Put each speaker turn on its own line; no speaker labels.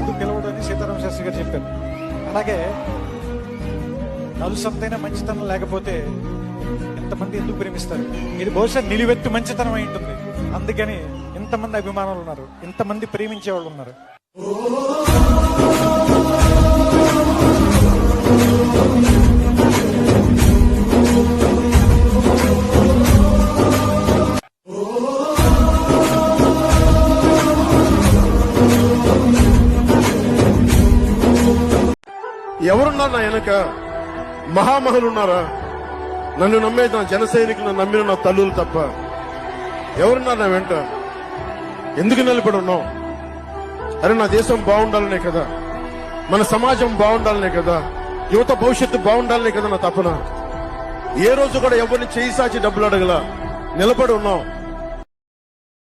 ఎందుకు గెలవడని సీతారామ శాస్త్రి గారు చెప్పారు. అలాగే నలుసంతైన మంచితనం లేకపోతే ఇంతమంది ఎందుకు ప్రేమిస్తారు? ఇది బహుశా నిలువెత్తు మంచితనం అయి ఉంటుంది. అందుకని ఇంతమంది అభిమానులు ఉన్నారు, ఇంతమంది ప్రేమించే వాళ్ళు ఉన్నారు.
ఎవరున్నారు నా వెనక? మహామహులు ఉన్నారా? నన్ను నమ్మే నా జన సైనికులు నమ్మిన నా తల్లులు తప్ప ఎవరున్నారు నా వెంట? ఎందుకు నిలబడి ఉన్నావు? అరే నా దేశం బాగుండాలనే కదా, మన సమాజం బాగుండాలనే కదా, యువత భవిష్యత్తు బాగుండాలనే కదా నా తపన. ఏ రోజు కూడా ఎవరిని చేయి సాచి డబ్బులు అడగల, నిలబడి ఉన్నాం.